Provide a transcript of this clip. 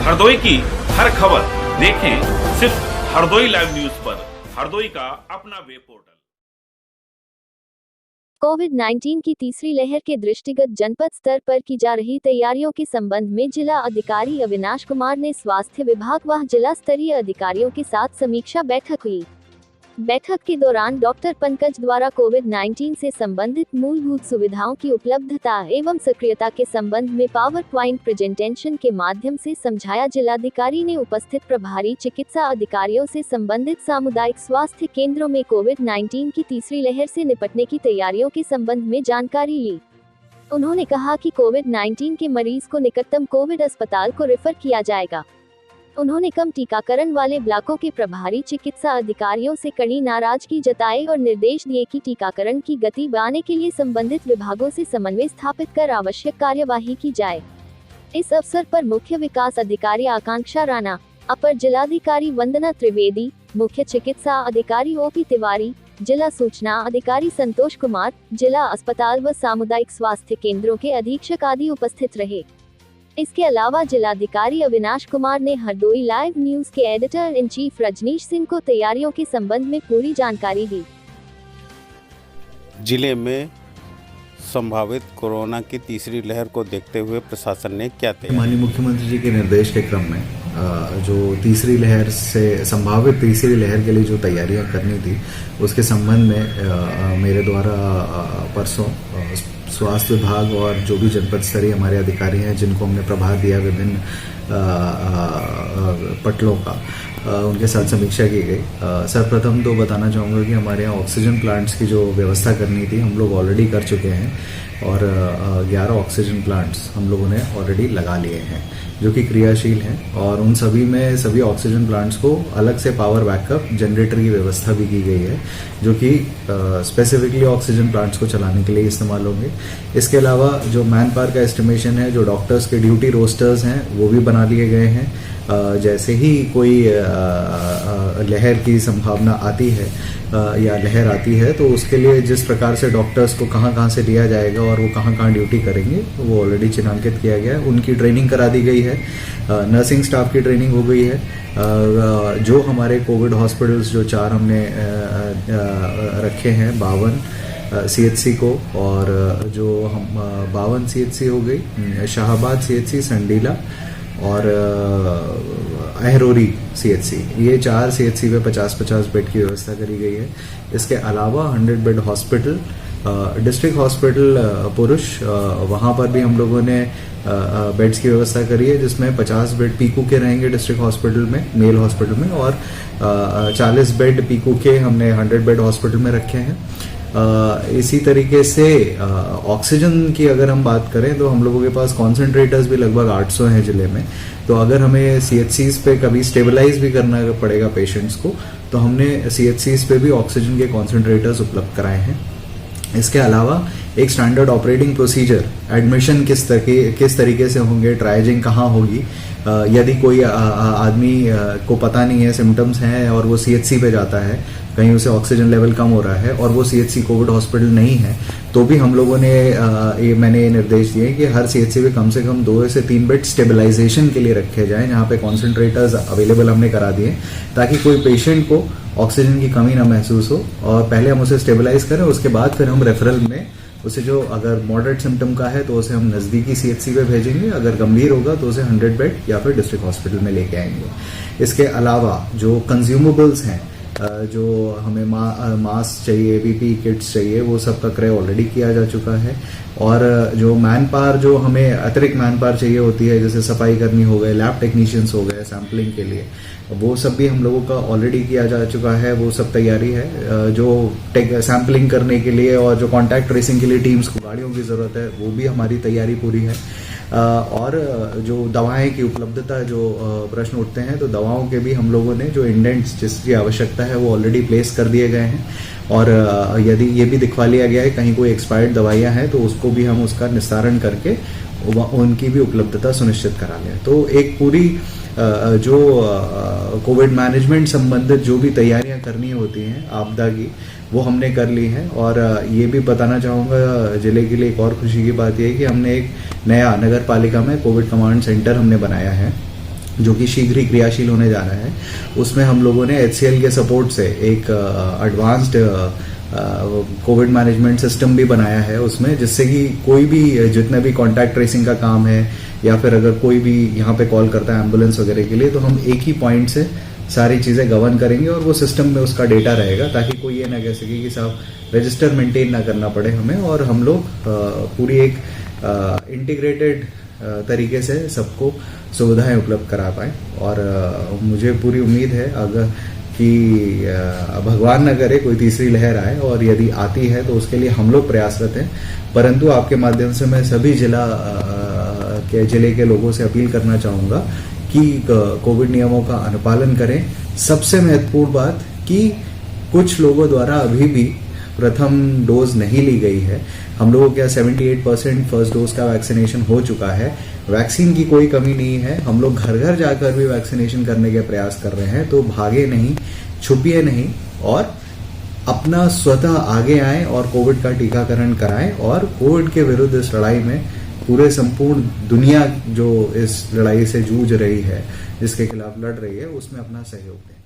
हरदोई की हर खबर देखें सिर्फ हरदोई लाइव न्यूज पर। हरदोई का अपना वेब पोर्टल। कोविड-19 की तीसरी लहर के दृष्टिगत जनपद स्तर पर की जा रही तैयारियों के संबंध में जिला अधिकारी अविनाश कुमार ने स्वास्थ्य विभाग व जिला स्तरीय अधिकारियों के साथ समीक्षा बैठक हुई। बैठक के दौरान डॉक्टर पंकज द्वारा कोविड-19 से संबंधित मूलभूत सुविधाओं की उपलब्धता एवं सक्रियता के संबंध में पावर प्वाइंट प्रेजेंटेशन के माध्यम से समझाया। जिलाधिकारी ने उपस्थित प्रभारी चिकित्सा अधिकारियों से संबंधित सामुदायिक स्वास्थ्य केंद्रों में कोविड-19 की तीसरी लहर से निपटने की तैयारियों के संबंध में जानकारी ली। उन्होंने कहा कि कोविड-19 के मरीज को निकटतम कोविड अस्पताल को रेफर किया जाएगा। उन्होंने कम टीकाकरण वाले ब्लॉकों के प्रभारी चिकित्सा अधिकारियों से कड़ी नाराजगी जताई और निर्देश दिए कि टीकाकरण की गति बढ़ाने के लिए संबंधित विभागों से समन्वय स्थापित कर आवश्यक कार्यवाही की जाए। इस अवसर पर मुख्य विकास अधिकारी आकांक्षा राणा, अपर जिलाधिकारी वंदना त्रिवेदी, मुख्य चिकित्सा अधिकारी ओपी तिवारी, जिला सूचना अधिकारी संतोष कुमार, जिला अस्पताल व सामुदायिक स्वास्थ्य केंद्रों के अधीक्षक आदि उपस्थित रहे। इसके अलावा जिलाधिकारी अविनाश कुमार ने हरदोई लाइव न्यूज के editor in chief Rajnish Singh को तैयारियों के संबंध में पूरी जानकारी दी। जिले में संभावित कोरोना की तीसरी लहर को देखते हुए प्रशासन ने क्या तैयारी? माननीय मुख्यमंत्री जी के निर्देश के क्रम में जो तीसरी लहर से संभावित तीसरी लहर के लिए जो तैयारियां करनी थी, उसके संबंध में मेरे द्वारा परसों स्वास्थ्य विभाग और जो भी जनपद स्तरीय हमारे अधिकारी हैं जिनको हमने प्रभार दिया विभिन्न पटलों का, उनके साथ समीक्षा की गई। सर्वप्रथम तो बताना चाहूँगा कि हमारे यहाँ ऑक्सीजन प्लांट्स की जो व्यवस्था करनी थी हम लोग ऑलरेडी कर चुके हैं और 11 ऑक्सीजन प्लांट्स हम लोगों ने ऑलरेडी लगा लिए हैं जो कि क्रियाशील हैं और उन सभी में सभी ऑक्सीजन प्लांट्स को अलग से पावर बैकअप जनरेटर की व्यवस्था भी की गई है जो कि स्पेसिफिकली ऑक्सीजन प्लांट्स को चलाने के लिए इस्तेमाल होंगे। इसके अलावा जो मैन पावर का एस्टिमेशन है, जो डॉक्टर्स के ड्यूटी रोस्टर्स हैं वो भी बना लिए गए हैं। जैसे ही कोई लहर की संभावना आती है या लहर आती है तो उसके लिए जिस प्रकार से डॉक्टर्स को कहाँ से लिया जाएगा और वो कहाँ अड्यूटी करेंगे वो ऑलरेडी चिन्हांकित किया गया है। उनकी ट्रेनिंग करा दी गई है, नर्सिंग स्टाफ की ट्रेनिंग हो गई है। जो हमारे कोविड हॉस्पिटल्स जो 4 हमने रखे हैं 52 CHC को, और जो हम 52 CHC हो गई, शाहबाद CHC, संडीला और अहरोरी CHC, ये 4 CHC पे 50-50 बेड की व्यवस्था करी गई है। इसके अलावा 100 बेड हॉस्पिटल, डिस्ट्रिक्ट हॉस्पिटल पुरुष, वहाँ पर भी हम लोगों ने बेड्स की व्यवस्था करी है जिसमें 50 बेड पीकू के रहेंगे डिस्ट्रिक्ट हॉस्पिटल में, मेल हॉस्पिटल में, और 40 बेड पीकू के हमने 100 बेड हॉस्पिटल में रखे हैं। इसी तरीके से ऑक्सीजन की अगर हम बात करें तो हम लोगों के पास कॉन्सेंट्रेटर्स भी लगभग 800 हैं जिले में। तो अगर हमें CHCs पे कभी स्टेबलाइज भी करना पड़ेगा पेशेंट्स को तो हमने CHCs पे भी ऑक्सीजन के कॉन्सेंट्रेटर्स उपलब्ध कराए हैं। इसके अलावा एक स्टैंडर्ड ऑपरेटिंग प्रोसीजर, एडमिशन किस तरीके से होंगे, ट्राइजिंग कहाँ होगी, यदि कोई आदमी को पता नहीं है, सिम्टम्स हैं और वो CHC पे जाता है, कहीं उसे ऑक्सीजन लेवल कम हो रहा है और वो CHC कोविड हॉस्पिटल नहीं है, तो भी हम लोगों ने मैंने ये निर्देश दिए कि हर CHC पे कम से कम 2 से 3 बेड स्टेबलाइजेशन के लिए रखे जाएं, जहाँ पे कॉन्सेंट्रेटर्स अवेलेबल हमने करा दिए ताकि कोई पेशेंट को ऑक्सीजन की कमी ना महसूस हो और पहले हम उसे स्टेबलाइज करें, उसके बाद फिर हम रेफरल में उसे, जो अगर मॉडरेट सिम्टम का है तो उसे हम नज़दीकी CHC पे भेजेंगे, अगर गंभीर होगा तो उसे 100 बेड या फिर डिस्ट्रिक्ट हॉस्पिटल में लेके आएंगे। इसके अलावा जो कंज्यूमेबल्स हैं, जो हमें मास्क चाहिए, PPE किट्स चाहिए, वो सब का क्रय ऑलरेडी किया जा चुका है। और जो मैन पावर, जो हमें अतिरिक्त मैन पावर चाहिए होती है, जैसे सफाई करनी हो गए, लैब टेक्नीशियंस हो गए सैम्पलिंग के लिए, वो सब भी हम लोगों का ऑलरेडी किया जा चुका है। वो सब तैयारी है। जो सैम्पलिंग करने के लिए और जो कॉन्टैक्ट ट्रेसिंग के लिए टीम्स को गाड़ियों की ज़रूरत है, वो भी हमारी तैयारी पूरी है। और जो दवाएं की उपलब्धता, जो प्रश्न उठते हैं, तो दवाओं के भी हम लोगों ने जो इंडेंट्स जिसकी आवश्यकता है वो ऑलरेडी प्लेस कर दिए गए हैं। और यदि ये भी दिखवा लिया गया है कहीं कोई एक्सपायर्ड दवाइयाँ हैं तो उसको भी हम उसका निस्तारण करके उनकी भी उपलब्धता सुनिश्चित करा लें। तो एक पूरी जो कोविड मैनेजमेंट संबंधित जो भी तैयारियां करनी होती हैं आपदा की, वो हमने कर ली है। और ये भी बताना चाहूँगा जिले के लिए एक और खुशी की बात यह है कि हमने एक नया नगर पालिका में कोविड कमांड सेंटर हमने बनाया है, जो कि शीघ्र ही क्रियाशील होने जा रहा है, उसमें हम लोगों ने HCL के सपोर्ट से एक एडवांस्ड कोविड मैनेजमेंट सिस्टम भी बनाया है उसमें, जिससे कि कोई भी जितना भी कॉन्टैक्ट ट्रेसिंग का काम है या फिर अगर कोई भी यहाँ पे कॉल करता है एम्बुलेंस वगैरह के लिए, तो हम एक ही पॉइंट से सारी चीज़ें गवर्न करेंगे और वो सिस्टम में उसका डेटा रहेगा, ताकि कोई ये ना कह सके कि साहब रजिस्टर मेंटेन ना करना पड़े हमें, और हम लोग पूरी एक इंटीग्रेटेड तरीके से सबको सुविधाएं उपलब्ध करा पाए। और मुझे पूरी उम्मीद है अगर कि भगवान न करे कोई तीसरी लहर आए, और यदि आती है तो उसके लिए हम लोग प्रयासरत हैं। परंतु आपके माध्यम से मैं सभी जिले के लोगों से अपील करना चाहूँगा कि कोविड नियमों का अनुपालन करें। सबसे महत्वपूर्ण बात कि कुछ लोगों द्वारा अभी भी प्रथम डोज नहीं ली गई है। हम लोगों का 78% फर्स्ट डोज का वैक्सीनेशन हो चुका है। वैक्सीन की कोई कमी नहीं है, हम लोग घर घर जाकर भी वैक्सीनेशन करने के प्रयास कर रहे हैं। तो भागे नहीं, छुपिए नहीं, और अपना स्वतः आगे आएं और कोविड का टीकाकरण कराएं, और कोविड के विरुद्ध इस लड़ाई में पूरे संपूर्ण दुनिया जो इस लड़ाई से जूझ रही है, जिसके खिलाफ लड़ रही है, उसमें अपना सहयोग दें।